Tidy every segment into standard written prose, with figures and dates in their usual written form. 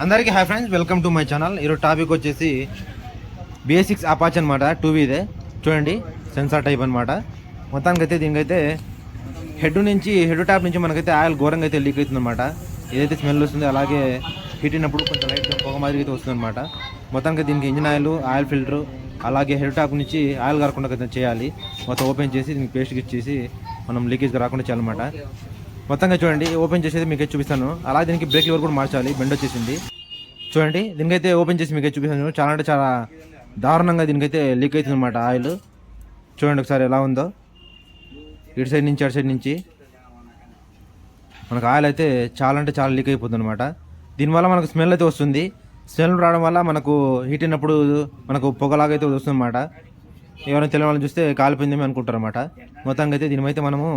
అందరికీ hi friends, welcome to my channel. ఈరోజు topic వచ్చేసి బేసిక్స్ అపాచ్ అనమాట. 2V ఇదే చూడండి, సెన్సార్ టైప్ అనమాట. మొత్తానికైతే దీనికైతే హెడ్ ట్యాప్ నుంచి మనకైతే ఆయిల్ ఘోరంగా అయితే లీక్ అవుతుంది అనమాట. ఏదైతే స్మెల్ వస్తుంది అలాగే హీట్ అయినప్పుడు కొంచెం లైట్గా పొగ మాదిరి అయితే వస్తుంది అనమాట. మొత్తానికి దీనికి ఇంజిన్ ఆయిల్ ఫిల్టర్ అలాగే హెడ్ ట్యాప్ నుంచి ఆయిల్ కారకుండా అయితే చేయాలి. మొత్తం ఓపెన్ చేసి దీనికి పేస్ట్ ఇచ్చేసి మనం లీకేజ్ రాకుండా చేయాలన్నమాట. మొత్తంగా చూడండి, ఓపెన్ చేసేది మీకు చూపిస్తాను. అలాగే దీనికి బ్రేక్ లివర్ కూడా మార్చాలి, బెండ్ వచ్చేసింది. చూడండి, దీనికైతే ఓపెన్ చేసి మీకు చూపిస్తాను. చాలా అంటే చాలా దారుణంగా దీనికైతే లీక్ అవుతుంది అనమాట ఆయిల్. చూడండి ఒకసారి ఎలా ఉందో, ఇటు సైడ్ నుంచి అటు సైడ్ నుంచి మనకు ఆయిల్ అయితే చాలా అంటే చాలా లీక్ అయిపోతుంది అనమాట. దీనివల్ల మనకు స్మెల్ అయితే వస్తుంది. స్మెల్ రావడం వల్ల మనకు హీట్ అయినప్పుడు మనకు పొగలాగా అయితే వస్తుంది అనమాట. ఎవరైనా తెలియని వాళ్ళని చూస్తే కాలిపోయిందేమో అనుకుంటారు అనమాట. మొత్తంగా అయితే దీనిమైతే మనము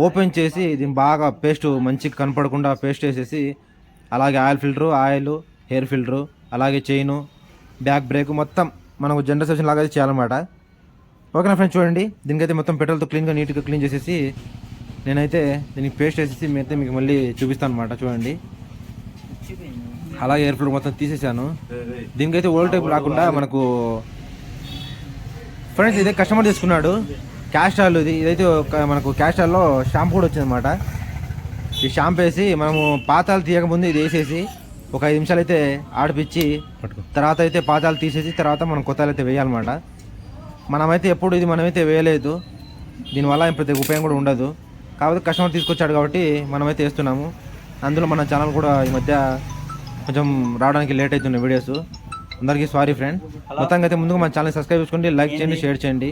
ఓపెన్ చేసి దీన్ని బాగా పేస్ట్ మంచిగా కనపడకుండా పేస్ట్ వేసేసి అలాగే oil filter, oil, hair filter, అలాగే చైను, బ్యాక్ బ్రేక్ మొత్తం మనకు జనరల్ సెక్షన్ లాగా చేయాలన్నమాట. ఓకేనా ఫ్రెండ్స్, చూడండి దీనికైతే మొత్తం పెట్రోల్తో క్లీన్గా నీట్గా క్లీన్ చేసేసి నేనైతే దీనికి పేస్ట్ వేసేసి అయితే మీకు మళ్ళీ చూపిస్తాను అనమాట. చూడండి, అలాగే ఎయిర్ ఫిల్టర్ మొత్తం తీసేసాను. దీనికైతే ఓల్డ్ టైప్ రాకుండా మనకు ఫ్రెండ్స్ ఇదే కస్టమర్ తీసుకున్నాడు క్యాస్ట్ ఆయిల్. ఇదైతే మనకు క్యాస్ట్ ఆయిల్లో షాంపూ కూడా వచ్చిందన్నమాట. ఈ షాంపూ వేసి మనము పాతాలు తీయకముందు ఇది వేసేసి ఒక 5 నిమిషాలు అయితే ఆడిపించి తర్వాత అయితే పాతాలు తీసేసి తర్వాత మనం కొత్తలు అయితే వేయాలన్నమాట. మనమైతే మనమైతే వేయలేదు. దీనివల్ల ప్రతి ఉపయోగం కూడా ఉండదు. కాకపోతే కస్టమర్ తీసుకొచ్చాడు కాబట్టి మనమైతే వేస్తున్నాము. అందులో మన ఛానల్ కూడా ఈ మధ్య కొంచెం రావడానికి లేట్ అవుతున్నాయి వీడియోస్. అందరికీ సారీ ఫ్రెండ్. మొత్తంగా అయితే ముందుగా మన ఛానల్ సబ్స్క్రైబ్ చేసుకోండి, లైక్ చేయండి, షేర్ చేయండి,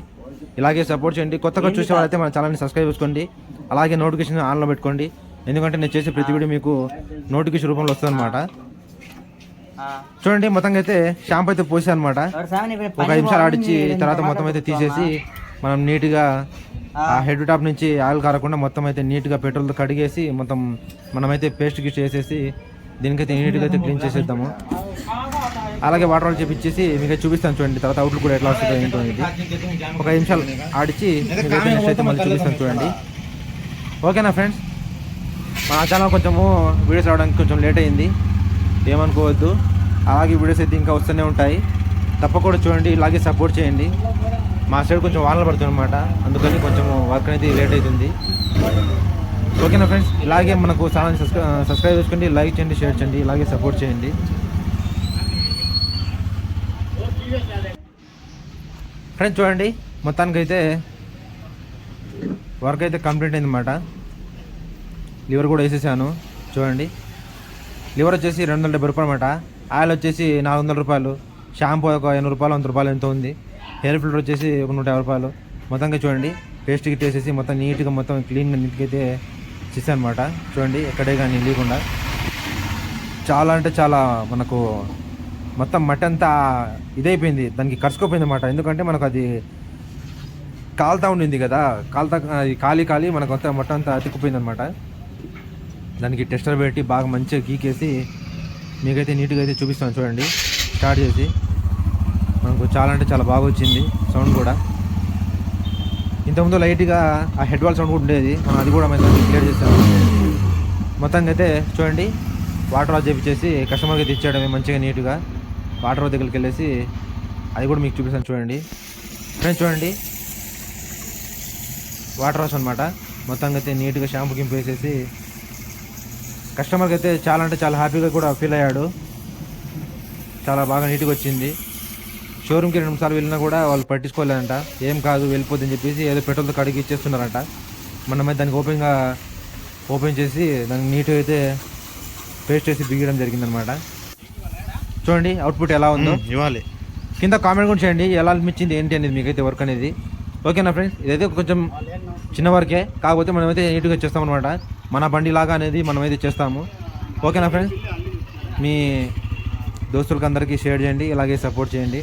ఇలాగే సపోర్ట్ చేయండి. కొత్తగా చూసే వాళ్ళైతే మన ఛానల్ని సబ్స్క్రైబ్ చేసుకోండి, అలాగే నోటిఫికేషన్ ఆన్లో పెట్టుకోండి. ఎందుకంటే నేను చేసే ప్రతి వీడియో మీకు నోటిఫికేషన్ రూపంలో వస్తుంది అనమాట. చూడండి, మొత్తంగా అయితే షాంపూ అయితే పోసా అనమాట. ఒక 5 నిమిషాలు ఆడిచ్చి తర్వాత మొత్తం అయితే తీసేసి మనం నీట్గా ఆ హెడ్ టాప్ నుంచి ఆయిల్ కారకుండా మొత్తం అయితే నీట్గా పెట్రోల్తో కడిగేసి మొత్తం మనమైతే పేస్ట్ గిస్ట్ వేసేసి దీనికైతే నీట్గా అయితే క్లీన్ చేసేద్దాము. అలాగే వాటర్ ఆయిల్ చేపించేసి మీకు చూపిస్తాను. చూడండి తర్వాత అవుట్లు కూడా ఎట్లా వస్తుందో ఏంటో అనేది ఒక 5 నిమిషాలు ఆడిచి మీకైతే నెక్స్ట్ అయితే మళ్ళీ చూపిస్తాను. చూడండి, ఓకేనా ఫ్రెండ్స్. మా ఛానల్ కొంచెము వీడియోస్ రావడానికి కొంచెం లేట్ అయింది, ఏమనుకోవద్దు. అలాగే వీడియోస్ అయితే ఇంకా వస్తూనే ఉంటాయి. తప్పకుండా చూడండి, ఇలాగే సపోర్ట్ చేయండి. మా సైడ్ కొంచెం వానలు పడుతుంది అనమాట, అందుకని కొంచెం వర్క్ అనేది లేట్ అవుతుంది. ఓకేనా ఫ్రెండ్స్, ఇలాగే మనకు ఛానల్ సబ్స్క్రైబ్ చేసుకోండి, లైక్ చేయండి, షేర్ చేయండి, ఇలాగే సపోర్ట్ చేయండి. ఫ్రెండ్స్ చూడండి, మొత్తానికైతే వర్క్ అయితే కంప్లీట్ అయింది అన్నమాట. లివర్ కూడా వేసేసాను. చూడండి, లివర్ వచ్చేసి 270 రూపాయలు అనమాట. ఆయిల్ వచ్చేసి 400 రూపాయలు, షాంపూ ఒక 80 రూపాయలు, 100 రూపాయలు ఎంతో ఉంది. హెయిర్ ఫిల్టర్ వచ్చేసి 150 రూపాయలు. మొత్తంగా చూడండి, పేస్ట్ గిట్ వేసేసి మొత్తం నీట్గా మొత్తం క్లీన్గా నీట్గా అయితే చేశాను అనమాట. చూడండి, ఎక్కడే కానీ లేకుండా చాలా అంటే చాలా మనకు మొత్తం మట్టి అంతా ఇదైపోయింది, దానికి కరుచుకోపోయింది అనమాట. ఎందుకంటే మనకు అది కాలుతా ఉండింది కదా, కాలి మనకు అంతా మట్టి అంతా అతుక్కుపోయింది అనమాట. దానికి టెస్టర్ పెట్టి బాగా మంచిగా గీకేసి మీకైతే నీట్గా అయితే చూపిస్తాను. చూడండి, స్టార్ట్ చేసి మనకు చాలా అంటే చాలా బాగా వచ్చింది సౌండ్ కూడా. ఇంతకుముందు లైట్గా ఆ హెడ్ వాల్ సౌండ్ కూడా ఉండేది, మనం అది కూడా మేము క్లియర్ చేస్తాము. మొత్తంగా అయితే చూడండి, వాటర్ వాష్ చేపించేసి కస్టమర్కి అయితే ఇచ్చేయడమే మంచిగా నీట్గా. వాటర్ వాష్ దగ్గరికి వెళ్ళేసి అది కూడా మీకు చూపిస్తాను. చూడండి ఫ్రెండ్స్, చూడండి వాటర్ వాష్ అనమాట. మొత్తంగా అయితే నీట్గా షాంపూ గింపు వేసేసి కస్టమర్కి అయితే చాలా అంటే చాలా హ్యాపీగా కూడా ఫీల్ అయ్యాడు. చాలా బాగా నీట్గా వచ్చింది. షోరూమ్కి 2 సార్లు వెళ్ళినా కూడా వాళ్ళు పట్టించుకోలేదంట, ఏం కాదు వెళ్ళిపోద్దని చెప్పేసి ఏదో పెట్రోల్తో కడిగి ఇచ్చేస్తున్నారంట. మనమైతే దానికి ఓపెన్ చేసి దానికి నీట్గా అయితే పేస్ట్ చేసి బిగడం జరిగిందనమాట. చూడండి అవుట్పుట్ ఎలా ఉందో ఇవ్వాలి, కింద కామెంట్ కూడా చేయండి ఎలా అనిపించింది ఏంటి అనేది మీకైతే వర్క్ అనేది. ఓకేనా ఫ్రెండ్స్, ఇదైతే కొంచెం చిన్న వర్కే, కాకపోతే మనమైతే నీట్గా చేస్తామన్నమాట. మన బండి లాగా అనేది మనమైతే చేస్తాము. ఓకేనా ఫ్రెండ్స్, మీ దోస్తులకి అందరికీ షేర్ చేయండి, ఇలాగే సపోర్ట్ చేయండి.